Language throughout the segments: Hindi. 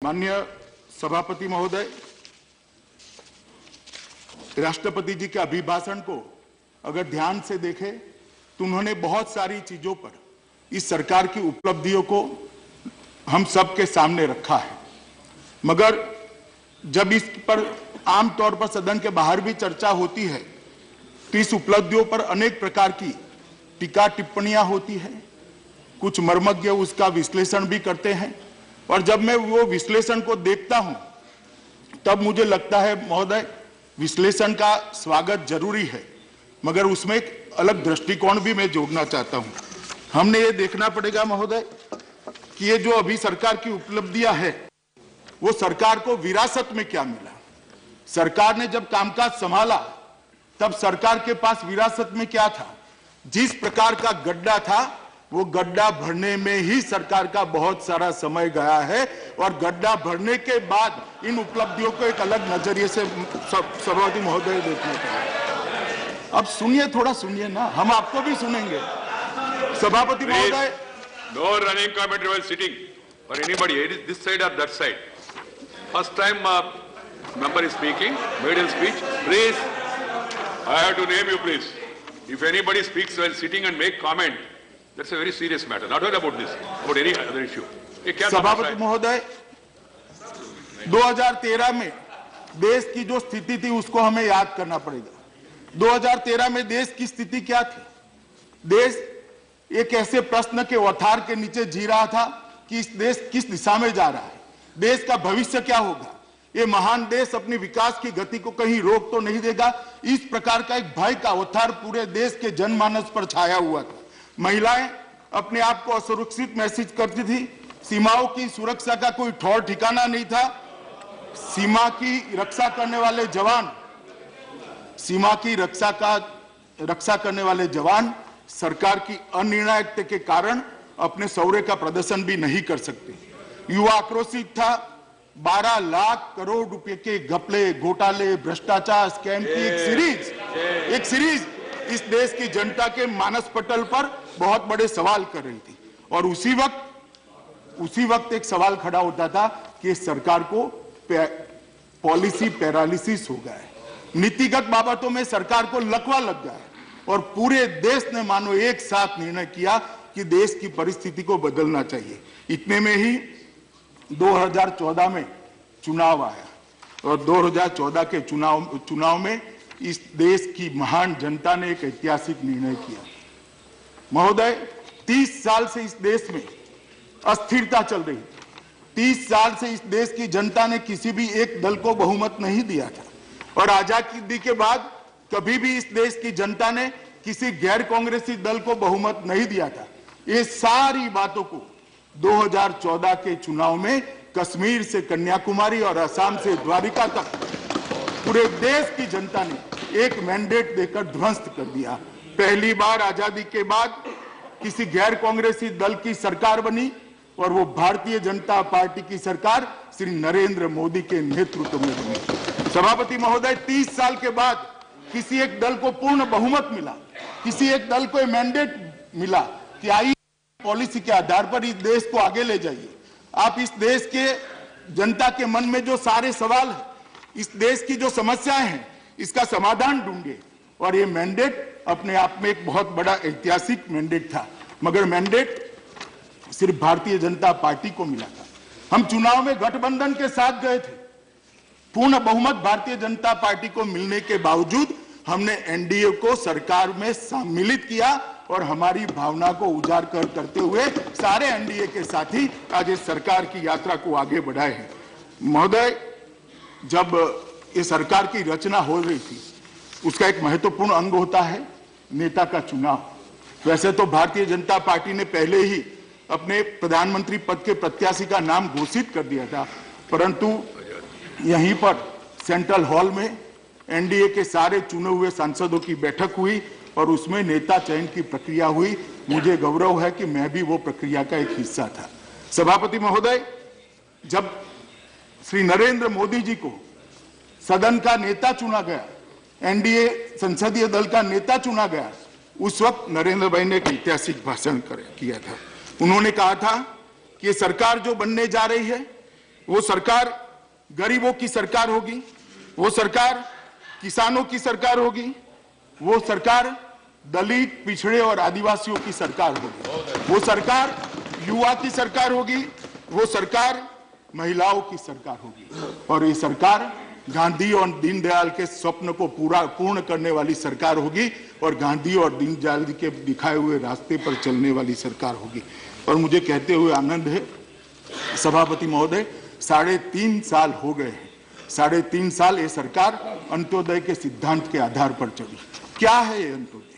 माननीय सभापति महोदय, राष्ट्रपति जी के अभिभाषण को अगर ध्यान से देखें तो उन्होंने बहुत सारी चीजों पर इस सरकार की उपलब्धियों को हम सबके सामने रखा है, मगर जब इस पर आमतौर पर सदन के बाहर भी चर्चा होती है तो इस उपलब्धियों पर अनेक प्रकार की टीका टिप्पणियां होती है। कुछ मर्मज्ञ उसका विश्लेषण भी करते हैं और जब मैं वो विश्लेषण को देखता हूं तब मुझे लगता है महोदय, विश्लेषण का स्वागत जरूरी है, मगर उसमें एक अलग दृष्टिकोण भी मैं जोड़ना चाहता हूं। हमने ये देखना पड़ेगा महोदय कि ये जो अभी सरकार की उपलब्धियां है वो सरकार को विरासत में क्या मिला। सरकार ने जब कामकाज संभाला तब सरकार के पास विरासत में क्या था। जिस प्रकार का गड्ढा था वो गड्ढा भरने में ही सरकार का बहुत सारा समय गया है और गड्ढा भरने के बाद इन उपलब्धियों को एक अलग नजरिए से सभापति महोदय देखना चाहिए। अब सुनिए, थोड़ा सुनिए ना, हम आपको भी सुनेंगे। सभापति महोदय, no running commentary while sitting or anybody, it is this side or that side. First time member is speaking, made a speech, please, I have to name you please. If anybody speaks while sitting and make comment, that's a very serious matter, not only about this, about any other issue. सभापति महोदय, 2013 में देश की जो स्थिति थी उसको हमें याद करना पड़ेगा। 2013 में देश की स्थिति क्या थी। देश एक ऐसे प्रश्न के औठार के नीचे जी रहा था कि इस देश किस दिशा में जा रहा है, देश का भविष्य क्या होगा, ये महान देश अपनी विकास की गति को कहीं रोक तो नहीं देगा। इस प्रकार का एक भय का औठार पूरे देश के जनमानस पर छाया हुआ था। महिलाएं अपने आप को असुरक्षित महसूस करती थी। सीमाओं की सुरक्षा का कोई ठौर ठिकाना नहीं था। सीमा की रक्षा करने वाले जवान, सीमा की रक्षा करने वाले जवान सरकार की अनिर्णायकता के कारण अपने शौर्य का प्रदर्शन भी नहीं कर सकते। युवा आक्रोशित था। 12 लाख करोड़ रुपए के घपले, घोटाले, भ्रष्टाचार, स्कैम की एक सीरीज इस देश की जनता के मानस पटल पर बहुत बड़े सवाल कर रही थी। और उसी वक्त एक सवाल खड़ा होता था कि सरकार को पॉलिसी पैरालिसिस हो गया है, नीतिगत बाबतों में सरकार को लकवा लग गया है और पूरे देश ने मानो एक साथ निर्णय किया कि देश की परिस्थिति को बदलना चाहिए। इतने में ही 2014 में चुनाव आया और 2014 के चुनाव में इस देश की महान जनता ने एक ऐतिहासिक निर्णय किया। महोदय, 30 साल से इस देश में अस्थिरता चल रही थी। 30 साल से इस देश की जनता ने किसी भी एक दल को बहुमत नहीं दिया था और आजादी के बाद कभी भी इस देश की जनता ने किसी गैर कांग्रेसी दल को बहुमत नहीं दिया था। ये सारी बातों को 2014 के चुनाव में कश्मीर से कन्याकुमारी और असम से द्वारिका तक पूरे देश की जनता ने एक मैंडेट देकर ध्वस्त कर दिया। पहली बार आजादी के बाद किसी गैर कांग्रेसी दल की सरकार बनी और वो भारतीय जनता पार्टी की सरकार श्री नरेंद्र मोदी के नेतृत्व में बनी। सभापति महोदय, 30 साल के बाद किसी एक दल को पूर्ण बहुमत मिला, किसी एक दल को मैंडेट मिला कि आइए पॉलिसी के आधार पर इस देश को आगे ले जाइए। आप इस देश के जनता के मन में जो सारे सवाल हैं, इस देश की जो समस्याएं हैं, इसका समाधान ढूंढे। और ये मैंडेट अपने आप में एक बहुत बड़ा ऐतिहासिक मैंडेट था, मगर मैंडेट सिर्फ भारतीय जनता पार्टी को मिला था। हम चुनाव में गठबंधन के साथ गए थे। पूर्ण बहुमत भारतीय जनता पार्टी को मिलने के बावजूद हमने एनडीए को सरकार में सम्मिलित किया और हमारी भावना को उजागर करते हुए सारे एनडीए के साथी आज इस सरकार की यात्रा को आगे बढ़ाए हैं। महोदय, जब ये सरकार की रचना हो रही थी उसका एक महत्वपूर्ण अंग होता है नेता का चुनाव। वैसे तो भारतीय जनता पार्टी ने पहले ही अपने प्रधानमंत्री पद के प्रत्याशी का नाम घोषित कर दिया था, परंतु यहीं पर सेंट्रल हॉल में एनडीए के सारे चुने हुए सांसदों की बैठक हुई और उसमें नेता चयन की प्रक्रिया हुई। मुझे गौरव है कि मैं भी वो प्रक्रिया का एक हिस्सा था। सभापति महोदय, जब श्री नरेंद्र मोदी जी को सदन का नेता चुना गया, एनडीए संसदीय दल का नेता चुना गया, उस वक्त नरेंद्र भाई ने एक ऐतिहासिक भाषण किया था। उन्होंने कहा था कि सरकार जो बनने जा रही है वो सरकार गरीबों की सरकार होगी, वो सरकार किसानों की सरकार होगी, वो सरकार दलित, पिछड़े और आदिवासियों की सरकार होगी, वो सरकार युवा की सरकार होगी, वो सरकार महिलाओं की सरकार होगी और ये सरकार गांधी और दीनदयाल के स्वप्न को पूर्ण करने वाली सरकार होगी और गांधी और दीनदयाल जी के दिखाए हुए रास्ते पर चलने वाली सरकार होगी। और मुझे कहते हुए आनंद है सभापति महोदय, 3.5 साल हो गए हैं, 3.5 साल ये सरकार अंत्योदय के सिद्धांत के आधार पर चली। क्या है ये अंत्योदय?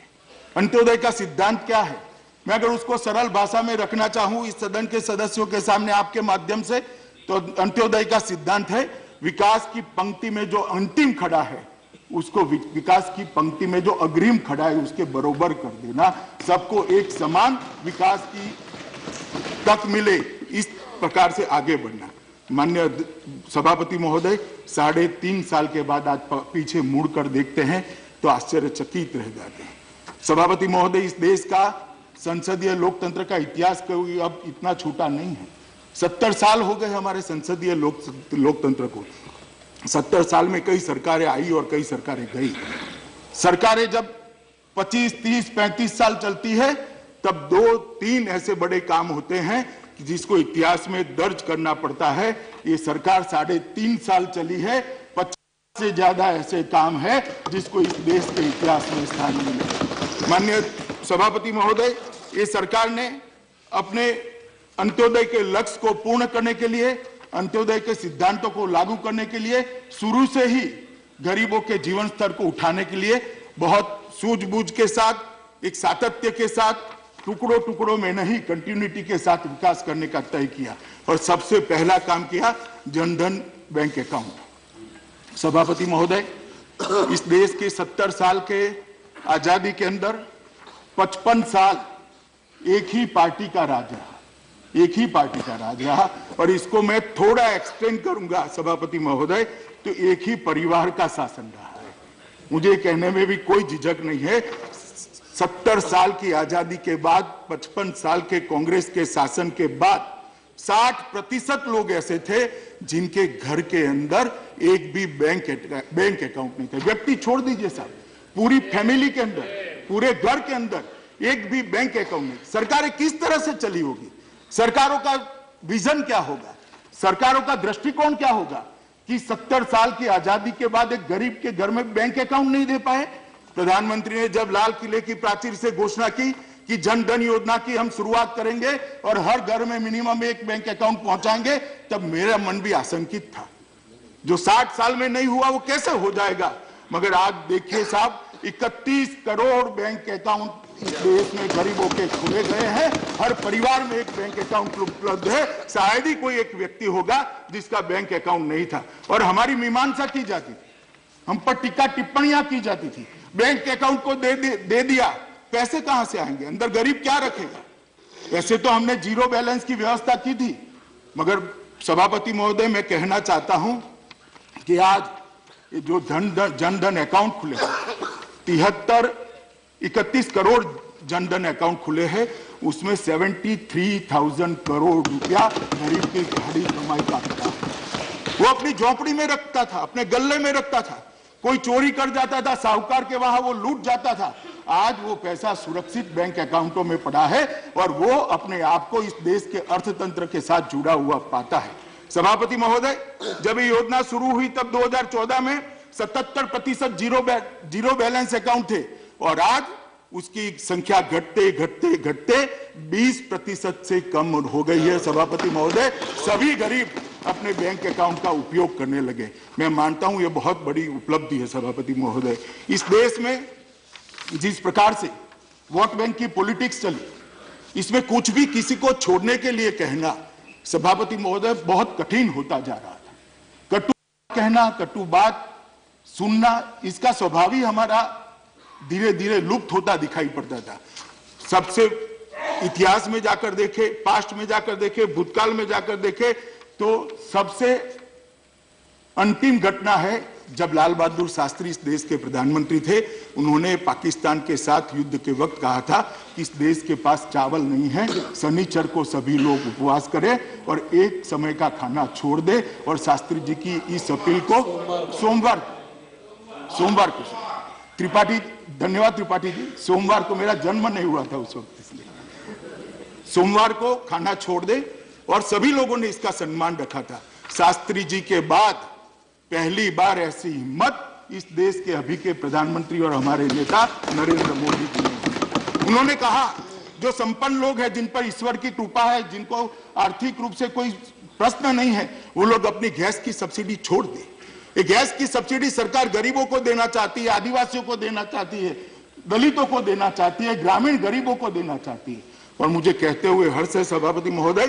अंत्योदय का सिद्धांत क्या है? मैं अगर उसको सरल भाषा में रखना चाहूं इस सदन के सदस्यों के सामने आपके माध्यम से, तो अंत्योदय का सिद्धांत है विकास की पंक्ति में जो अंतिम खड़ा है उसको विकास की पंक्ति में जो अग्रिम खड़ा है उसके बरोबर कर देना, सबको एक समान विकास की तक मिले, इस प्रकार से आगे बढ़ना। माननीय सभापति महोदय, 3.5 साल के बाद आज पीछे मुड़कर देखते हैं तो आश्चर्यचकित रह जाते हैं। सभापति महोदय, इस देश का संसदीय लोकतंत्र का इतिहास कोई अब इतना छोटा नहीं है। 70 साल हो गए हमारे संसदीय लोकतंत्र को। 70 साल में कई सरकारें आई और कई सरकारें गई। सरकारें जब 25, 30, 35 साल चलती है तब 2-3 ऐसे बड़े काम होते हैं जिसको इतिहास में दर्ज करना पड़ता है। ये सरकार 3.5 साल चली है, 50 से ज्यादा ऐसे काम है जिसको इस देश के इतिहास में स्थान मिले। माननीय सभापति महोदय, ये सरकार ने अपने अंत्योदय के लक्ष्य को पूर्ण करने के लिए, अंत्योदय के सिद्धांतों को लागू करने के लिए, शुरू से ही गरीबों के जीवन स्तर को उठाने के लिए बहुत सूझबूझ के साथ, एक सातत्य के साथ, टुकड़ों टुकड़ों में नहीं, कंटिन्यूटी के साथ विकास करने का तय किया और सबसे पहला काम किया जनधन बैंक अकाउंट। सभापति महोदय, इस देश के 70 साल के आजादी के अंदर 55 साल एक ही पार्टी का राज रहा, एक ही पार्टी का राज रहा और इसको मैं थोड़ा एक्सटेंड करूंगा सभापति महोदय, तो एक ही परिवार का शासन रहा है। मुझे कहने में भी कोई झिझक नहीं है, 70 साल की आजादी के बाद 55 साल के कांग्रेस के शासन के बाद 60% लोग ऐसे थे जिनके घर के अंदर एक भी बैंक अकाउंट नहीं थे। व्यक्ति छोड़ दीजिए साहब, पूरी फैमिली के अंदर, पूरे घर के अंदर एक भी बैंक अकाउंट नहीं। सरकारें किस तरह से चली होगी? सरकारों का विजन क्या होगा? सरकारों का दृष्टिकोण क्या होगा कि 70 साल की आजादी के बाद एक गरीब के घर में बैंक अकाउंट नहीं दे पाए? प्रधानमंत्री ने जब लाल किले की प्राचीर से घोषणा की कि जन धन योजना की हम शुरुआत करेंगे और हर घर में मिनिमम एक बैंक अकाउंट पहुंचाएंगे, तब मेरा मन भी आशंकित था। जो 60 साल में नहीं हुआ वो कैसे हो जाएगा? मगर आज देखिए साहब, 31 करोड़ बैंक अकाउंट इस देश में गरीबों के खुले गए हैं। हर परिवार में एक बैंक अकाउंट उपलब्ध है। शायद ही कोई एक व्यक्ति होगा जिसका बैंक अकाउंट नहीं था। और हमारी मीमांसा की जाती थी, हम पर टीका टिप्पणियां की जाती थी, बैंक अकाउंट को दे दिया, पैसे कहां से आएंगे, अंदर गरीब क्या रखेगा? वैसे तो हमने जीरो बैलेंस की व्यवस्था की थी, मगर सभापति महोदय, मैं कहना चाहता हूं कि आज जो जनधन अकाउंट खुले, 31 करोड़ जनधन अकाउंट खुले हैं, उसमें 73,000 करोड़ रुपया गरीब की गाड़ी कमाई का था। वो अपनी झोपड़ी में रखता था, अपने गल्ले में रखता था, कोई चोरी कर जाता था, साहूकार के वहां वो लूट जाता था। आज वो पैसा सुरक्षित बैंक अकाउंटों में पड़ा है और वो अपने आप को इस देश के अर्थतंत्र के साथ जुड़ा हुआ पाता है। सभापति महोदय, जब ये योजना शुरू हुई तब 2014 में 77% जीरो बैलेंस अकाउंट थे और आज उसकी संख्या घटते घटते घटते 20% से कम हो गई है। सभापति महोदय, सभी गरीब अपने बैंक अकाउंट का उपयोग करने लगे। मैं मानता हूं यह बहुत बड़ी उपलब्धि है सभापति महोदय। इस देश में जिस प्रकार से वोट बैंक की पॉलिटिक्स चली, इसमें कुछ भी किसी को छोड़ने के लिए कहना सभापति महोदय बहुत कठिन होता जा रहा था। कटु कहना, कटु बात सुनना, इसका स्वभाव ही हमारा धीरे धीरे लुप्त होता दिखाई पड़ता था। सबसे इतिहास में जाकर देखे, पास्ट में जाकर देखे, भूतकाल में जाकर देखे, तो सबसे अंतिम घटना है जब लाल बहादुर शास्त्री इस देश के प्रधानमंत्री थे, उन्होंने पाकिस्तान के साथ युद्ध के वक्त कहा था कि इस देश के पास चावल नहीं है, शनिचर को सभी लोग उपवास करें और एक समय का खाना छोड़ दे। और शास्त्री जी की इस अपील को सोमवार को त्रिपाठी, धन्यवाद त्रिपाठी जी, सोमवार को मेरा जन्म नहीं हुआ था उस वक्त, इसलिए सोमवार को खाना छोड़ दे और सभी लोगों ने इसका सम्मान रखा था। शास्त्री जी के बाद पहली बार ऐसी हिम्मत इस देश के अभी के प्रधानमंत्री और हमारे नेता नरेंद्र मोदी जी ने। उन्होंने कहा जो संपन्न लोग हैं, जिन पर ईश्वर की कृपा है, जिनको आर्थिक रूप से कोई प्रश्न नहीं है, वो लोग अपनी गैस की सब्सिडी छोड़ दे। ये गैस की सब्सिडी सरकार गरीबों को देना चाहती है, आदिवासियों को देना चाहती है, दलितों को देना चाहती है, ग्रामीण गरीबों को देना चाहती है। और मुझे कहते हुए हर्ष है सभापति महोदय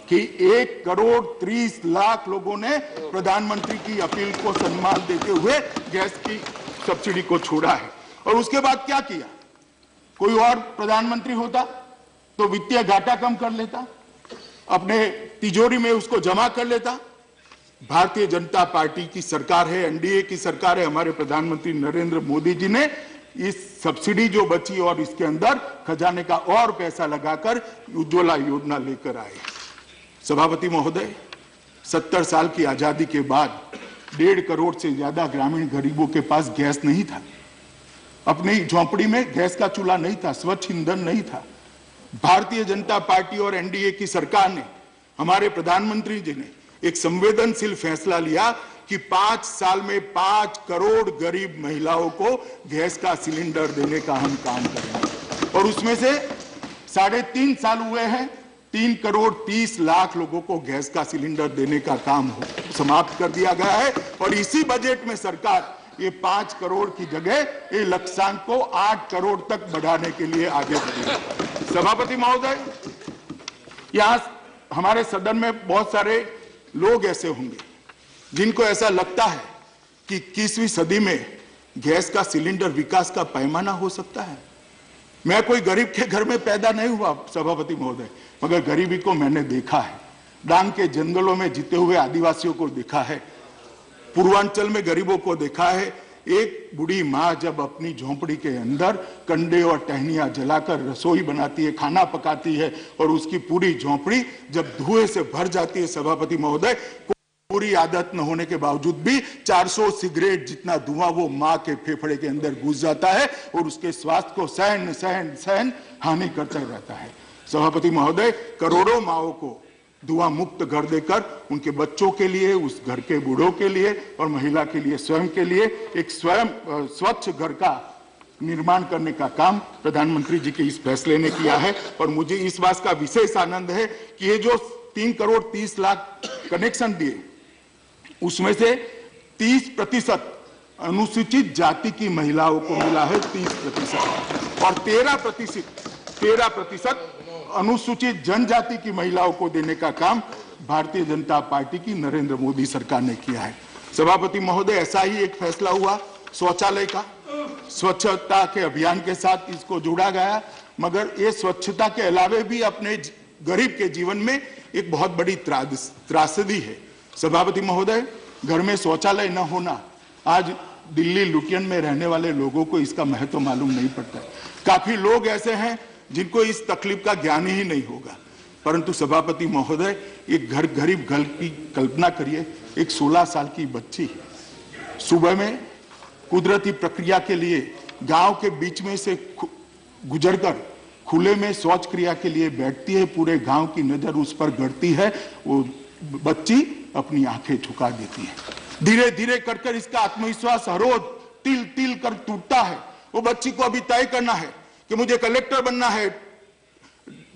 कि 1,30,00,000 लोगों ने प्रधानमंत्री की अपील को सम्मान देते हुए गैस की सब्सिडी को छोड़ा है। और उसके बाद क्या किया? कोई और प्रधानमंत्री होता तो वित्तीय घाटा कम कर लेता, अपने तिजोरी में उसको जमा कर लेता। भारतीय जनता पार्टी की सरकार है, एनडीए की सरकार है, हमारे प्रधानमंत्री नरेंद्र मोदी जी ने इस सब्सिडी जो बची और इसके अंदर खजाने का और पैसा लगाकर उज्ज्वला योजना लेकर आए। सभापति महोदय, 70 साल की आजादी के बाद 1.5 करोड़ से ज्यादा ग्रामीण गरीबों के पास गैस नहीं था, अपनी झोंपड़ी में गैस का चूल्हा नहीं था, स्वच्छ ईंधन नहीं था। भारतीय जनता पार्टी और एनडीए की सरकार ने, हमारे प्रधानमंत्री जी ने एक संवेदनशील फैसला लिया कि 5 साल में 5 करोड़ गरीब महिलाओं को गैस का सिलेंडर देने का हम काम करेंगे। और उसमें से 3.5 साल हुए हैं, 3,30,00,000 लोगों को गैस का सिलेंडर देने का काम समाप्त कर दिया गया है। और इसी बजट में सरकार ये 5 करोड़ की जगह ये लक्ष्यांक को 8 करोड़ तक बढ़ाने के लिए आगे बढ़ी है। सभापति महोदय, यहाँ हमारे सदन में बहुत सारे लोग ऐसे होंगे जिनको ऐसा लगता है कि 21वीं सदी में गैस का सिलेंडर विकास का पैमाना हो सकता है। मैं कोई गरीब के घर में पैदा नहीं हुआ सभापति महोदय, मगर गरीबी को मैंने देखा है। डांग के जंगलों में जीते हुए आदिवासियों को देखा है, पूर्वांचल में गरीबों को देखा है। एक बूढ़ी माँ जब अपनी झोंपड़ी के अंदर कंडे और टहनियां जलाकर रसोई बनाती है, खाना पकाती है, और उसकी पूरी झोंपड़ी जब धुएं से भर जाती है सभापति महोदय, पूरी आदत न होने के बावजूद भी 400 सिगरेट जितना धुआं वो माँ के फेफड़े के अंदर घुस जाता है और उसके स्वास्थ्य को सहन हानि करता रहता है। सभापति महोदय, करोड़ों माओं को धुआं मुक्त घर देकर उनके बच्चों के लिए, उस घर के बूढ़ों के लिए और महिला के लिए, स्वयं के लिए एक स्वच्छ घर का निर्माण करने का काम प्रधानमंत्री जी के इस फैसले ने किया है। और मुझे इस बात का विशेष आनंद है कि ये जो 3,30,00,000 कनेक्शन दिए, उसमें से 30% अनुसूचित जाति की महिलाओं को मिला है, 30%, और 13% अनुसूचित जनजाति की महिलाओं को देने का काम भारतीय जनता पार्टी की नरेंद्र मोदी सरकार ने किया है। सभापति महोदय, ऐसा ही एक फैसला हुआ शौचालय का, स्वच्छता के अभियान के साथ इसको जोड़ा गया, मगर ये स्वच्छता के अलावे भी अपने गरीब के जीवन में एक बहुत बड़ी त्रासदी है। सभापति महोदय, घर में शौचालय न होना, आज दिल्ली लुटियन में रहने वाले लोगों को इसका महत्व मालूम नहीं पड़ता है। काफी लोग ऐसे हैं जिनको इस तकलीफ का ज्ञान ही नहीं होगा। परंतु सभापति महोदय, एक गरीब घर की कल्पना करिए, एक 16 साल की बच्ची है, सुबह में कुदरती प्रक्रिया के लिए गांव के बीच में से गुजरकर खुले में शौच क्रिया के लिए बैठती है, पूरे गांव की नजर उस पर गड़ती है, वो बच्ची अपनी आंखें झुका देती है। धीरे धीरे कर इसका आत्मविश्वास हर रोज तिल तिल कर टूटता है। वो बच्ची को अभी तय करना है कि मुझे कलेक्टर बनना है,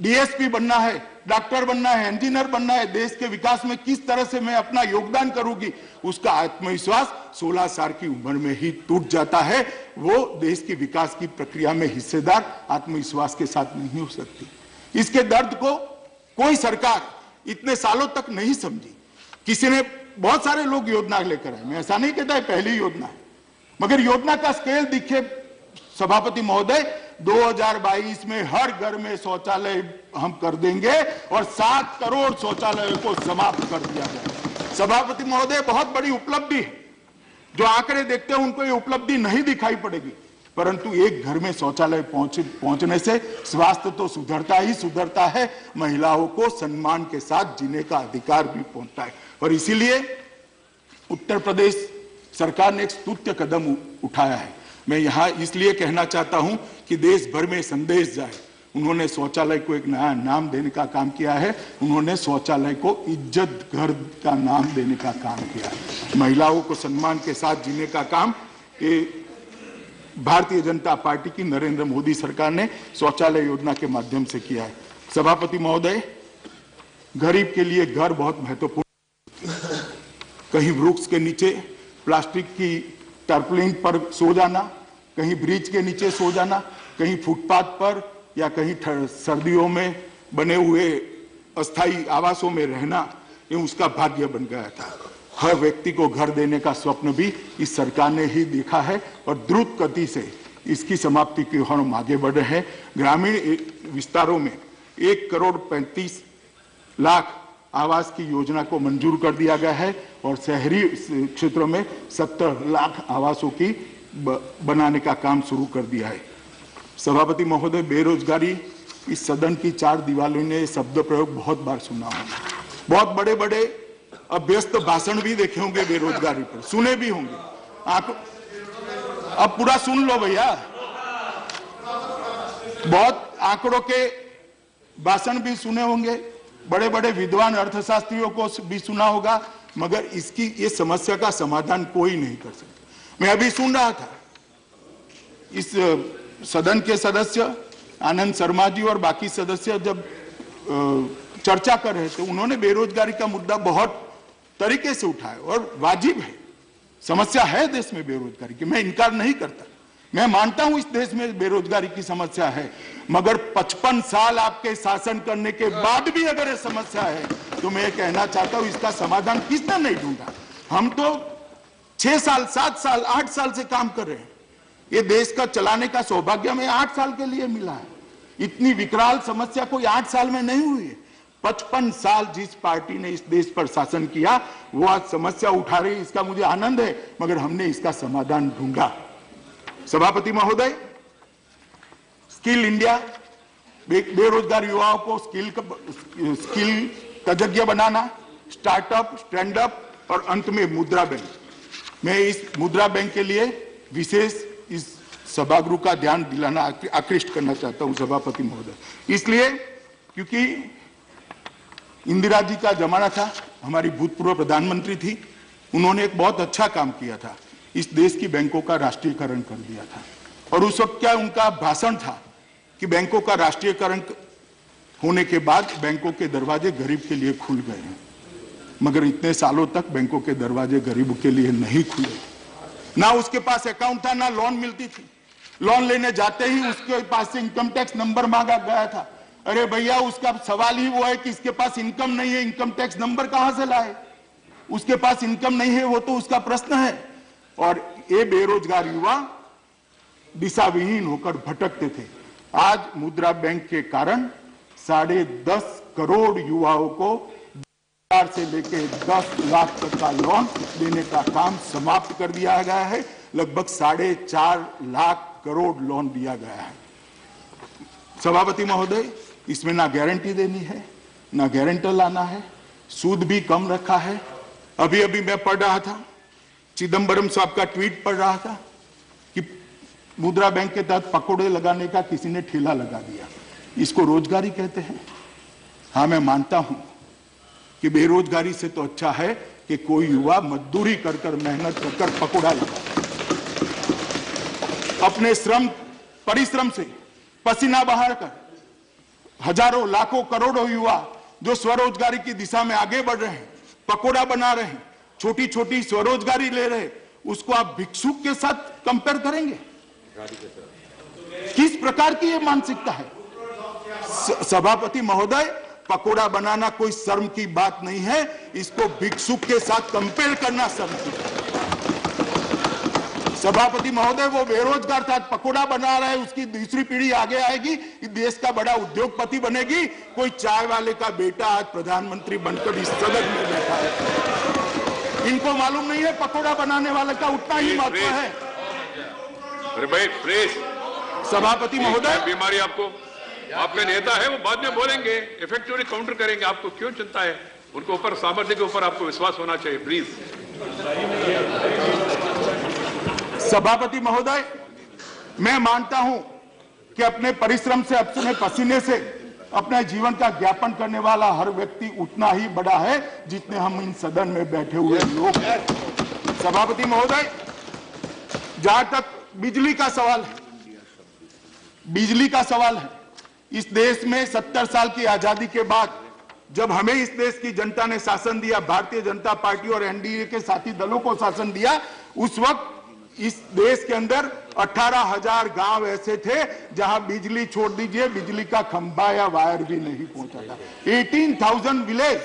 डीएसपी बनना है, डॉक्टर बनना है, इंजीनियर बनना है, देश के विकास में किस तरह से मैं अपना योगदान करूंगी। उसका आत्मविश्वास 16 साल की उम्र में ही टूट जाता है। वो देश की विकास की प्रक्रिया में हिस्सेदार आत्मविश्वास के साथ नहीं हो सकती। इसके दर्द को कोई सरकार इतने सालों तक नहीं समझी। किसी ने, बहुत सारे लोग योजना लेकर आए, मैं ऐसा नहीं कहता है पहली योजना है, मगर योजना का स्केल दिखे सभापति महोदय, 2022 में हर घर में शौचालय हम कर देंगे और 7 करोड़ शौचालयों को समाप्त कर दिया जाएगा। सभापति महोदय, बहुत बड़ी उपलब्धि है। जो आंकड़े देखते हैं उनको ये उपलब्धि नहीं दिखाई पड़ेगी, परंतु एक घर में शौचालय पहुंचने से स्वास्थ्य तो सुधरता ही सुधरता है, महिलाओं को सम्मान के साथ जीने का अधिकार भी पहुंचता है। और इसीलिए उत्तर प्रदेश सरकार ने एक स्तुत्य कदम उठाया है। मैं यहां इसलिए कहना चाहता हूं कि देश भर में संदेश जाए। उन्होंने शौचालय को एक नया नाम देने का काम किया है। उन्होंने शौचालय को इज्जत घर का नाम देने का काम किया है। महिलाओं को सम्मान के साथ जीने का काम ये भारतीय जनता पार्टी की नरेंद्र मोदी सरकार ने शौचालय योजना के माध्यम से किया है। सभापति महोदय, गरीब के लिए घर बहुत महत्वपूर्ण। कहीं वृक्ष के नीचे प्लास्टिक की टारपुलिन पर सो जाना, कहीं ब्रिज के नीचे सो जाना, कहीं फुटपाथ पर या कहीं सर्दियों में बने हुए अस्थायी आवासों में रहना, ये उसका भाग्य बन गया था। हर व्यक्ति को घर देने का स्वप्न भी इस सरकार ने ही देखा है और द्रुत गति से इसकी समाप्ति की ओर हम आगे बढ़ रहे हैं। ग्रामीण विस्तारों में 1,35,00,000 आवास की योजना को मंजूर कर दिया गया है और शहरी क्षेत्रों में 70 लाख आवासों की बनाने का काम शुरू कर दिया है। सभापति महोदय, बेरोजगारी, इस सदन की चार दीवारों ने शब्द प्रयोग बहुत बार सुना होगा। बहुत बड़े बड़े अभ्यस्त भाषण भी देखे होंगे बेरोजगारी पर, सुने भी होंगे। अब पूरा सुन लो भैया। बहुत आंकड़ों के भाषण भी सुने होंगे, बड़े बड़े विद्वान अर्थशास्त्रियों को भी सुना होगा, मगर इसकी ये समस्या का समाधान कोई नहीं कर सकता। मैं अभी सुन रहा था, इस सदन के सदस्य आनंद शर्मा जी और बाकी सदस्य जब चर्चा कर रहे थे, उन्होंने बेरोजगारी का मुद्दा बहुत तरीके से उठाया और वाजिब है। समस्या है देश में बेरोजगारी की, मैं इनकार नहीं करता। मैं मानता हूं इस देश में बेरोजगारी की समस्या है, मगर 55 साल आपके शासन करने के बाद भी अगर ये समस्या है तो मैं कहना चाहता हूं इसका समाधान किसने नहीं ढूंढा। हम तो 6 साल, 7 साल, 8 साल से काम कर रहे हैं। ये देश का चलाने का सौभाग्य हमें 8 साल के लिए मिला है। इतनी विकराल समस्या कोई 8 साल में नहीं हुई है। 55 साल जिस पार्टी ने इस देश पर शासन किया वो आज समस्या उठा रही है, इसका मुझे आनंद है, मगर हमने इसका समाधान ढूंढा। सभापति महोदय, स्किल इंडिया, बेरोजगार युवाओं को स्किल तजज्ञ बनाना, स्टार्टअप, स्टैंड अप और अंत में मुद्रा बैंक। मैं इस मुद्रा बैंक के लिए विशेष इस सभागृह का ध्यान दिलाना, आकृष्ट करना चाहता हूं सभापति महोदय। इसलिए क्योंकि इंदिरा जी का जमाना था, हमारी भूतपूर्व प्रधानमंत्री थी, उन्होंने एक बहुत अच्छा काम किया था, इस देश की बैंकों का राष्ट्रीयकरण कर दिया था। और उस वक्त क्या उनका भाषण था कि बैंकों का राष्ट्रीयकरण होने के बाद बैंकों के दरवाजे गरीब के लिए खुल गए हैं, मगर इतने सालों तक बैंकों के दरवाजे गरीब के लिए नहीं खुले। ना उसके पास अकाउंट था, ना लोन मिलती थी। लोन लेने जाते ही उसके पास से इनकम टैक्स नंबर मांगा गया था। अरे भैया, उसका सवाल ही वो है कि इसके पास इनकम नहीं है, इनकम टैक्स नंबर कहां से लाए? उसके पास इनकम नहीं है, वो तो उसका प्रश्न है। और ये बेरोजगार युवा दिशाविहीन होकर भटकते थे। आज मुद्रा बैंक के कारण 10.5 करोड़ युवाओं को 4 से लेकर 10 लाख तक का लोन देने का काम समाप्त कर दिया गया है। लगभग 4.5 लाख करोड़ लोन दिया गया है। सभापति महोदय, इसमें ना गारंटी देनी है, ना गारंटर लाना है, सूद भी कम रखा है। अभी अभी मैं पढ़ रहा था, चिदम्बरम साहब का ट्वीट पढ़ रहा था कि मुद्रा बैंक के तहत पकौड़े लगाने का किसी ने ठेला लगा दिया। इसको रोजगारी कहते हैं? हाँ, मैं मानता हूं कि बेरोजगारी से तो अच्छा है कि कोई युवा मजदूरी कर कर, मेहनत कर कर पकौड़ा लगा, अपने श्रम परिश्रम से पसीना बहाकर हजारों, लाखों, करोड़ों युवा जो स्वरोजगारी की दिशा में आगे बढ़ रहे हैं, पकौड़ा बना रहे हैं, छोटी छोटी स्वरोजगारी ले रहे, उसको आप भिक्षुक के साथ कंपेयर करेंगे? किस प्रकार की ये मानसिकता है? सभापति महोदय, पकौड़ा बनाना कोई शर्म की बात नहीं है, इसको भिक्षुक के साथ कंपेयर करना शर्म की बात है। सभापति महोदय, वो बेरोजगार था, पकौड़ा बना रहा है, उसकी दूसरी पीढ़ी आगे आएगी, देश का बड़ा उद्योगपति बनेगी। कोई चाय वाले का बेटा आज प्रधानमंत्री बनकर इस सदन में बैठा है। इनको मालूम नहीं है पकोड़ा बनाने वाले का उतना ही महत्व है। अरे भाई प्लीज, सभापति महोदय, बीमारी आपको, आपके नेता है वो बाद में बोलेंगे, इफेक्टिवली काउंटर करेंगे, आपको क्यों चिंता है? उनको ऊपर सामर्थ्य के ऊपर आपको विश्वास होना चाहिए, प्लीज। सभापति महोदय, मैं मानता हूं कि अपने परिश्रम से, अपने पसीने से अपने जीवन का ज्ञापन करने वाला हर व्यक्ति उतना ही बड़ा है जितने हम इन सदन में बैठे हुए लोग हैं। सभापति महोदय, जहां तक बिजली का सवाल है, बिजली का सवाल है, इस देश में 70 साल की आजादी के बाद जब हमें इस देश की जनता ने शासन दिया, भारतीय जनता पार्टी और एनडीए के साथी दलों को शासन दिया, उस वक्त इस देश के अंदर 18,000 गांव ऐसे थे जहां बिजली छोड़ दीजिए, बिजली का खंभा या वायर भी नहीं पहुंचा था। 18,000 विलेज।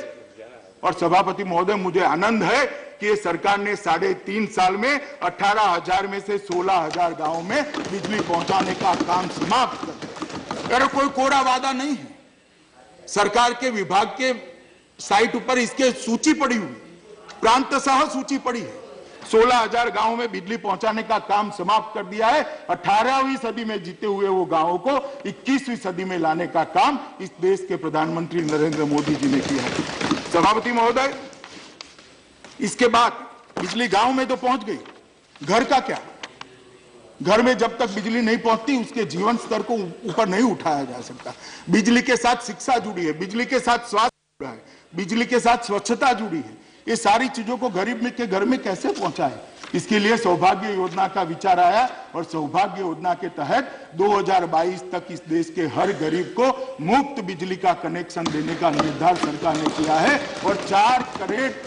और सभापति महोदय, मुझे आनंद है कि ये सरकार ने 3.5 साल में 18,000 में से 16,000 गांवों में बिजली पहुंचाने का काम समाप्त कर दिया। कोई कोरा वादा नहीं है, सरकार के विभाग के साइट ऊपर इसके सूची पड़ी हुई, प्रांतशः सूची पड़ी है। 16,000 गांवों में बिजली पहुंचाने का काम समाप्त कर दिया है। 18वीं सदी में जीते हुए वो गांवों को 21वीं सदी में लाने का काम इस देश के प्रधानमंत्री नरेंद्र मोदी जी ने किया है। सभापति महोदय, इसके बाद बिजली गांव में तो पहुंच गई, घर का क्या? घर में जब तक बिजली नहीं पहुंचती उसके जीवन स्तर को ऊपर नहीं उठाया जा सकता। बिजली के साथ शिक्षा जुड़ी है, बिजली के साथ स्वास्थ्य जुड़ा है, बिजली के साथ स्वच्छता जुड़ी है। ये सारी चीजों को गरीब के घर में कैसे पहुंचाए, इसके लिए सौभाग्य योजना का विचार आया और सौभाग्य योजना के तहत 2022 तक इस देश के हर गरीब को मुफ्त बिजली का कनेक्शन देने का निर्धार सरकार ने किया है और 4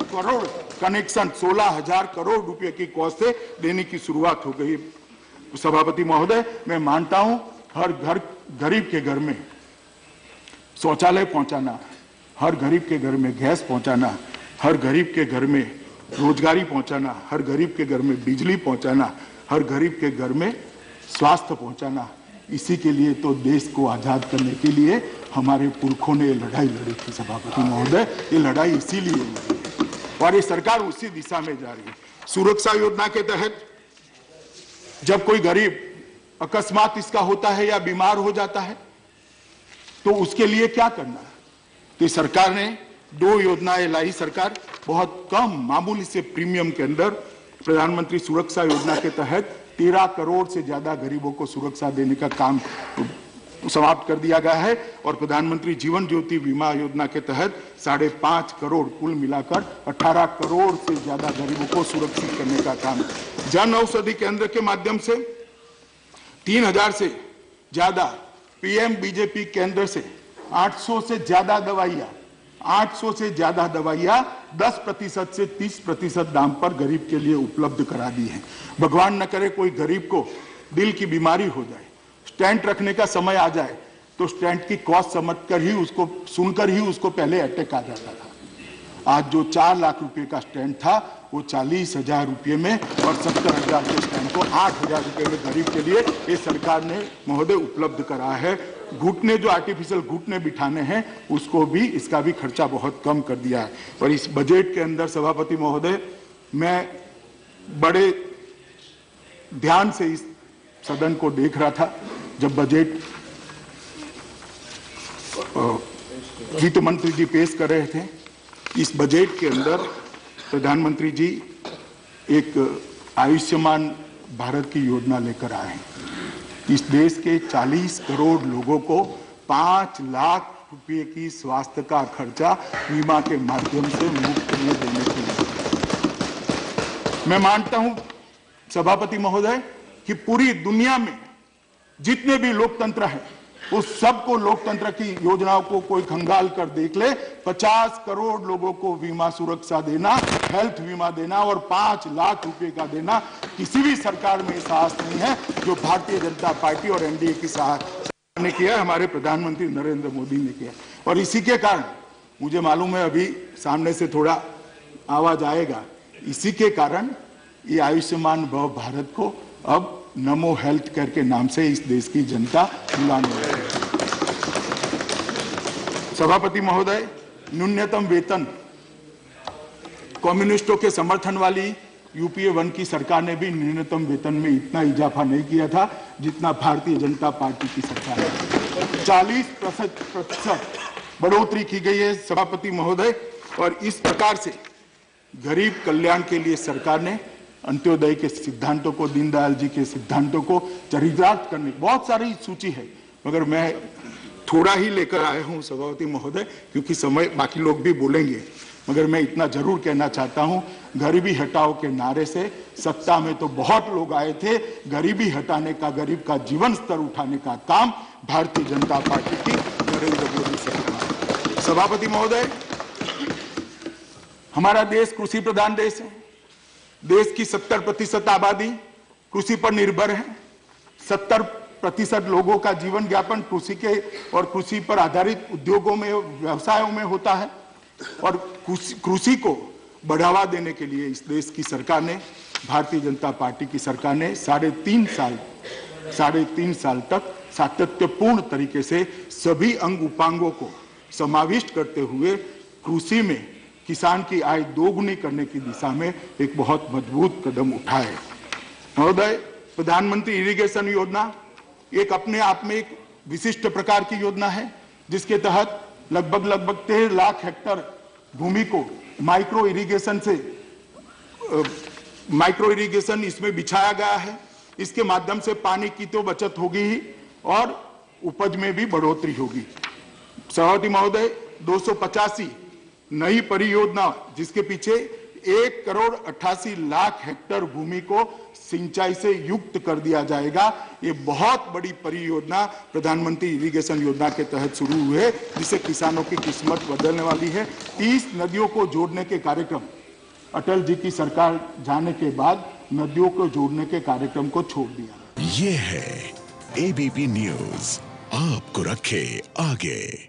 करोड़ कनेक्शन 16,000 करोड़ रुपए की कॉस्ट से देने की शुरुआत हो गई। सभापति महोदय, मैं मानता हूं हर गरीब के घर में शौचालय पहुंचाना, हर गरीब के घर में गैस पहुंचाना, हर गरीब के घर में रोजगारी पहुंचाना, हर गरीब के घर में बिजली पहुंचाना, हर गरीब के घर में स्वास्थ्य पहुंचाना, इसी के लिए तो देश को आजाद करने के लिए हमारे पुरखों ने लड़ाई लड़ी थी। सभापति महोदय, ये लड़ाई इसीलिए लड़ी है और ये सरकार उसी दिशा में जा रही है। सुरक्षा योजना के तहत जब कोई गरीब अकस्मात इसका होता है या बीमार हो जाता है तो उसके लिए क्या करना है, तो सरकार ने 2 योजनाएं लाई। सरकार बहुत कम मामूली से प्रीमियम के अंदर प्रधानमंत्री सुरक्षा योजना के तहत 13 करोड़ से ज्यादा गरीबों को सुरक्षा देने का काम समाप्त कर दिया गया है और प्रधानमंत्री जीवन ज्योति बीमा योजना के तहत 5.5 करोड़, कुल मिलाकर 18 करोड़ से ज्यादा गरीबों को सुरक्षित करने का काम। जन औषधि केंद्र के माध्यम से 3,000 से ज्यादा पीएम बीजेपी केंद्र से 800 से ज्यादा दवाइयां 10% से 30% दाम पर गरीब के लिए उपलब्ध करा दी है। भगवान न करे कोई गरीब को दिल की बीमारी हो जाए, स्टेंट रखने का समय आ जाए तो स्टेंट की कॉस्ट समझकर ही, उसको सुनकर ही उसको पहले अटैक आ जाता था। आज जो 4 लाख रुपए का स्टेंट था वो 40,000 रुपये में और 70,000 के स्टेंट को 8,000 रुपये में गरीब के लिए ये सरकार ने महोदय उपलब्ध करा है। घुटने, जो आर्टिफिशियल घुटने बिठाने हैं, उसको भी, इसका भी खर्चा बहुत कम कर दिया है। और इस बजट के अंदर सभापति महोदय, मैं बड़े ध्यान से इस सदन को देख रहा था जब बजट वित्त मंत्री जी पेश कर रहे थे। इस बजट के अंदर प्रधानमंत्री जी एक आयुष्मान भारत की योजना लेकर आए हैं। इस देश के 40 करोड़ लोगों को 5 लाख रुपए की स्वास्थ्य का खर्चा बीमा के माध्यम से मुफ्त में देने के लिए। मैं मानता हूं सभापति महोदय कि पूरी दुनिया में जितने भी लोकतंत्र हैं उस सबको लोकतंत्र की योजनाओं को कोई खंगाल कर देख ले। 50 करोड़ लोगों को बीमा सुरक्षा देना, हेल्थ बीमा देना और 5 लाख रुपए का देना, किसी भी सरकार में साहस नहीं है जो भारतीय जनता पार्टी और एनडीए की सरकार ने किया, हमारे प्रधानमंत्री नरेंद्र मोदी ने किया। और इसी के कारण मुझे मालूम है अभी सामने से थोड़ा आवाज आएगा, इसी के कारण ये आयुष्मान भव भारत को अब नमो हेल्थ केयर के नाम से इस देश की जनता बुलाने लगी। सभापति महोदय, न्यूनतम वेतन कम्युनिस्टों के समर्थन वाली यूपीए 1 की सरकार ने भी न्यूनतम वेतन में इतना इजाफा नहीं किया था जितना भारतीय जनता पार्टी की सरकार ने 40% बढ़ोतरी की गई है सभापति महोदय। और इस प्रकार से गरीब कल्याण के लिए सरकार ने अंत्योदय के सिद्धांतों को, दीनदयाल जी के सिद्धांतों को चरितार्थ करने, बहुत सारी सूची है मगर मैं थोड़ा ही लेकर आया हूं सभापति महोदय क्योंकि समय बाकी लोग भी बोलेंगे। मगर मैं इतना जरूर कहना चाहता हूं, गरीबी हटाओ के नारे से सत्ता में तो बहुत लोग आए थे, गरीबी हटाने का, गरीब का जीवन स्तर उठाने का काम भारतीय जनता पार्टी की नरेंद्र मोदी सरकार। सभापति महोदय, हमारा देश कृषि प्रधान देश है। देश की 70% आबादी कृषि पर निर्भर है। 70% लोगों का जीवन यापन कृषि के और कृषि पर आधारित उद्योगों में, व्यवसायों में होता है। और कृषि को बढ़ावा देने के लिए इस देश की सरकार ने, भारतीय जनता पार्टी की सरकार ने 3.5 साल तक सातत्यपूर्ण तरीके से सभी अंग उपांगों को समाविष्ट करते हुए कृषि में किसान की आय दोगुनी करने की दिशा में एक बहुत मजबूत कदम उठाए। महोदय, प्रधानमंत्री इरिगेशन योजना एक अपने आप में एक विशिष्ट प्रकार की योजना है जिसके तहत लगभग 13 लाख हेक्टेयर भूमि को माइक्रो इरिगेशन इसमें बिछाया गया है। इसके माध्यम से पानी की तो बचत होगी ही और उपज में भी बढ़ोतरी होगी। सभापति महोदय, 285 नई परियोजना जिसके पीछे 1,88,00,000 हेक्टेयर भूमि को सिंचाई से युक्त कर दिया जाएगा। ये बहुत बड़ी परियोजना प्रधानमंत्री इरिगेशन योजना के तहत शुरू हुए जिससे किसानों की किस्मत बदलने वाली है। 30 नदियों को जोड़ने के कार्यक्रम, अटल जी की सरकार जाने के बाद नदियों को जोड़ने के कार्यक्रम को छोड़ दिया। ये है एबीपी न्यूज़, आपको रखे आगे।